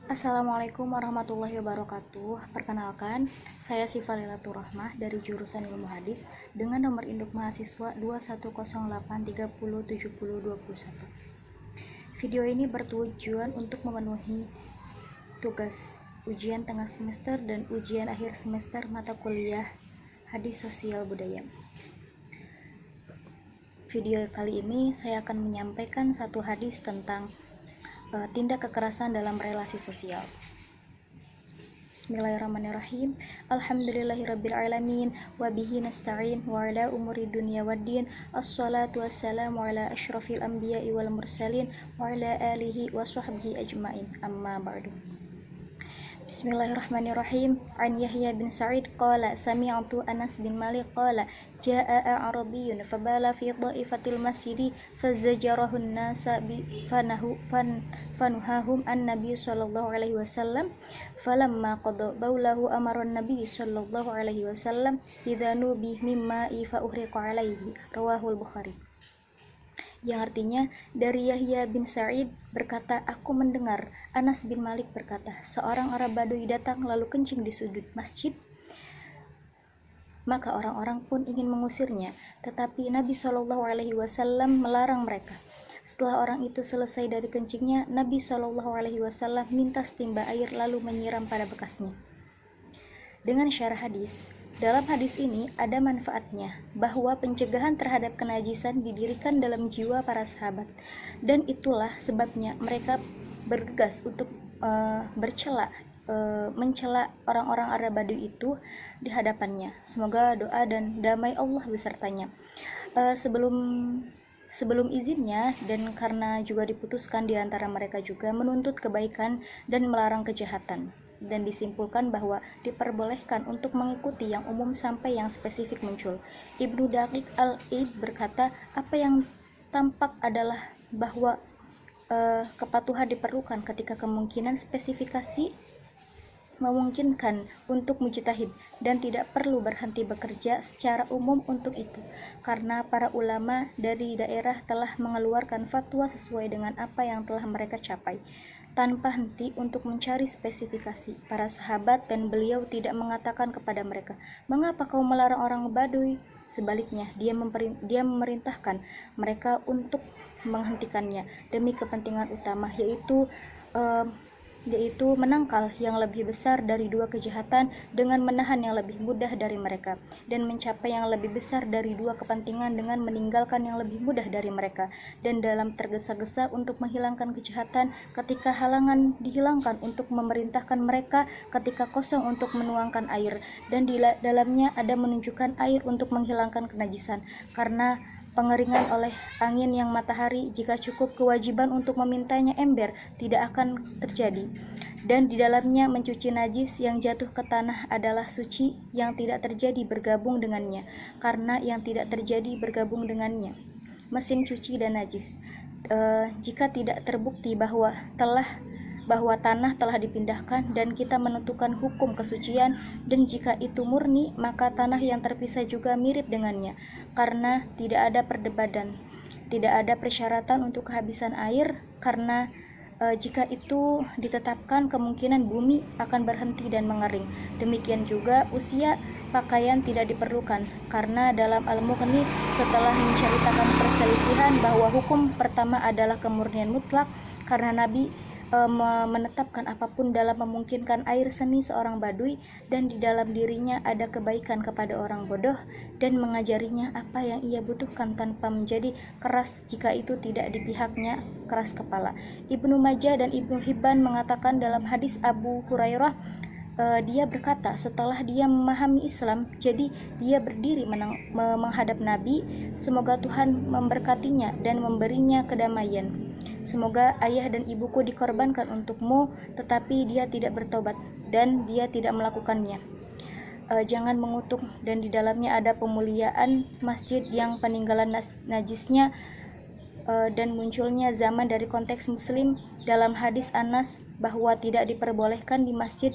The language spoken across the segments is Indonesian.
Assalamualaikum warahmatullahi wabarakatuh. Perkenalkan, saya Sifa Lilatur Rahmah dari jurusan Ilmu Hadis dengan nomor induk mahasiswa 2108307021. Video ini bertujuan untuk memenuhi tugas ujian tengah semester dan ujian akhir semester mata kuliah Hadis Sosial Budaya. Video kali ini saya akan menyampaikan satu hadis tentang tindak kekerasan dalam relasi sosial. Bismillahirrahmanirrahim. Alhamdulillahirrabbilalamin. Wabihi nasta'in wa ala umuri dunia waddin. Assalatu wassalamu ala ashrafil anbiya'i wal mursalin wa ala alihi wa sahbihi ajma'in. Amma ba'du. Bismillahirrahmanirrahim. An Yahya bin Sa'id qala sami'tu Anas bin Malik qala jaa'a Arabiyyun fabala fi dha'ifatil masjidi fazajarahu an-nasa fanuhahum an-nabiy sallallahu alaihi wasallam falamma qada baulahu amara an-nabiy sallallahu alaihi wasallam bidhanu bi mimma fa uhriqa alaihi rawahul Bukhari. Yang artinya dari Yahya bin Sa'id berkata, aku mendengar Anas bin Malik berkata, seorang Arab Badui datang lalu kencing di sudut masjid, maka orang-orang pun ingin mengusirnya, tetapi Nabi Shallallahu Alaihi Wasallam melarang mereka. Setelah orang itu selesai dari kencingnya, Nabi Shallallahu Alaihi Wasallam minta setimba air lalu menyiram pada bekasnya. Dengan syarah hadis, dalam hadis ini ada manfaatnya bahwa pencegahan terhadap kenajisan didirikan dalam jiwa para sahabat, dan itulah sebabnya mereka bergegas untuk mencela orang-orang Arab Badui itu di hadapannya. Semoga doa dan damai Allah besertanya. Sebelum izinnya, dan karena juga diputuskan di antara mereka juga menuntut kebaikan dan melarang kejahatan, dan disimpulkan bahwa diperbolehkan untuk mengikuti yang umum sampai yang spesifik muncul. Ibnu Daqiq al-Eid berkata, apa yang tampak adalah bahwa kepatuhan diperlukan ketika kemungkinan spesifikasi memungkinkan untuk mujtahid, dan tidak perlu berhenti bekerja secara umum untuk itu, karena para ulama dari daerah telah mengeluarkan fatwa sesuai dengan apa yang telah mereka capai tanpa henti untuk mencari spesifikasi para sahabat, dan beliau tidak mengatakan kepada mereka, mengapa kau melarang orang Badui? Sebaliknya, dia memerintahkan mereka untuk menghentikannya demi kepentingan utama, yaitu menangkal yang lebih besar dari dua kejahatan dengan menahan yang lebih mudah dari mereka, dan mencapai yang lebih besar dari dua kepentingan dengan meninggalkan yang lebih mudah dari mereka. Dan dalam tergesa-gesa untuk menghilangkan kejahatan, ketika halangan dihilangkan untuk memerintahkan mereka, ketika kosong untuk menuangkan air, dan di dalamnya ada menunjukkan air untuk menghilangkan kenajisan, karena pengeringan oleh angin yang matahari, jika cukup kewajiban untuk memintanya ember tidak akan terjadi. Dan di dalamnya mencuci najis yang jatuh ke tanah adalah suci yang tidak terjadi bergabung dengannya, karena yang tidak terjadi bergabung dengannya mesin cuci dan najis. Jika tidak terbukti bahwa tanah telah dipindahkan dan kita menentukan hukum kesucian, dan jika itu murni, maka tanah yang terpisah juga mirip dengannya, karena tidak ada perdebatan, tidak ada persyaratan untuk kehabisan air, karena jika itu ditetapkan, kemungkinan bumi akan berhenti dan mengering. Demikian juga usia pakaian tidak diperlukan, karena dalam Al-Mughni setelah menceritakan perselisihan bahwa hukum pertama adalah kemurnian mutlak, karena Nabi menetapkan apapun dalam memungkinkan air seni seorang Badui, dan di dalam dirinya ada kebaikan kepada orang bodoh, dan mengajarinya apa yang ia butuhkan tanpa menjadi keras jika itu tidak di pihaknya keras kepala. Ibnu Majah dan Ibnu Hibban mengatakan dalam hadis Abu Hurairah, dia berkata, setelah dia memahami Islam, jadi dia berdiri menghadap Nabi, semoga Tuhan memberkatinya dan memberinya kedamaian. Semoga ayah dan ibuku dikorbankan untukmu, tetapi dia tidak bertobat dan dia tidak melakukannya. Jangan mengutuk, dan di dalamnya ada pemuliaan masjid yang peninggalan najisnya, dan munculnya zaman dari konteks muslim dalam hadis Anas bahwa tidak diperbolehkan di masjid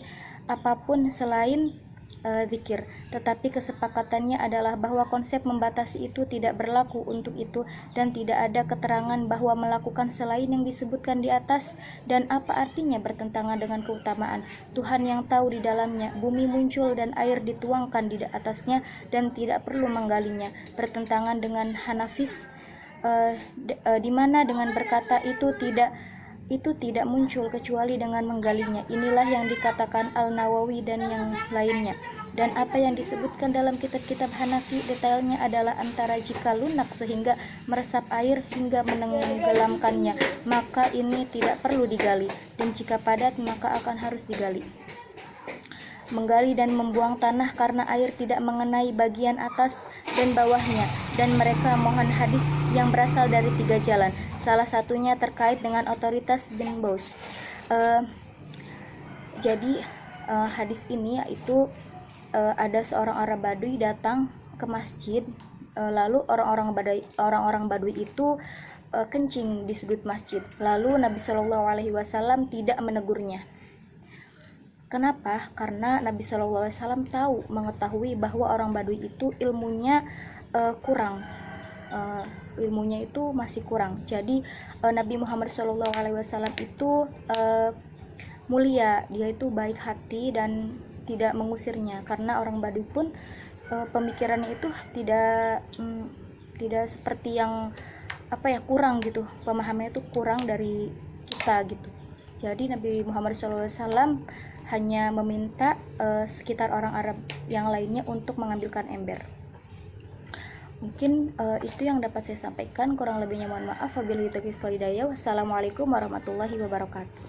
apapun selain zikir. Tetapi kesepakatannya adalah bahwa konsep membatasi itu tidak berlaku untuk itu, dan tidak ada keterangan bahwa melakukan selain yang disebutkan di atas. Dan apa artinya bertentangan dengan keutamaan? Tuhan yang tahu di dalamnya. Bumi muncul dan air dituangkan di atasnya dan tidak perlu menggalinya. Bertentangan dengan Hanafis, di mana dengan berkata itu tidak muncul kecuali dengan menggalinya. Inilah yang dikatakan Al-Nawawi dan yang lainnya. Dan apa yang disebutkan dalam kitab-kitab Hanafi detailnya adalah antara jika lunak sehingga meresap air hingga menenggelamkannya, maka ini tidak perlu digali, dan jika padat maka akan harus digali. Menggali dan membuang tanah karena air tidak mengenai bagian atas dan bawahnya, dan mereka mohon hadis yang berasal dari 3 jalan. Salah satunya terkait dengan otoritas bin Baus. Jadi hadis ini yaitu ada seorang Arab Badui datang ke masjid, lalu orang-orang Badui itu kencing di sudut masjid. Lalu Nabi Shallallahu Alaihi Wasallam tidak menegurnya. Kenapa? Karena Nabi Shallallahu Alaihi Wasallam mengetahui bahwa orang Badui itu ilmunya kurang. Ilmunya itu masih kurang. Jadi Nabi Muhammad Shallallahu Alaihi Wasallam itu mulia, dia itu baik hati dan tidak mengusirnya, karena orang Badui pun pemikirannya itu tidak seperti yang kurang gitu, pemahamannya itu kurang dari kita gitu. Jadi Nabi Muhammad SAW hanya meminta sekitar orang Arab yang lainnya untuk mengambilkan ember. Mungkin itu yang dapat saya sampaikan, kurang lebihnya mohon maaf. Wabillahi taufiq wal hidayah. Wassalamualaikum warahmatullahi wabarakatuh.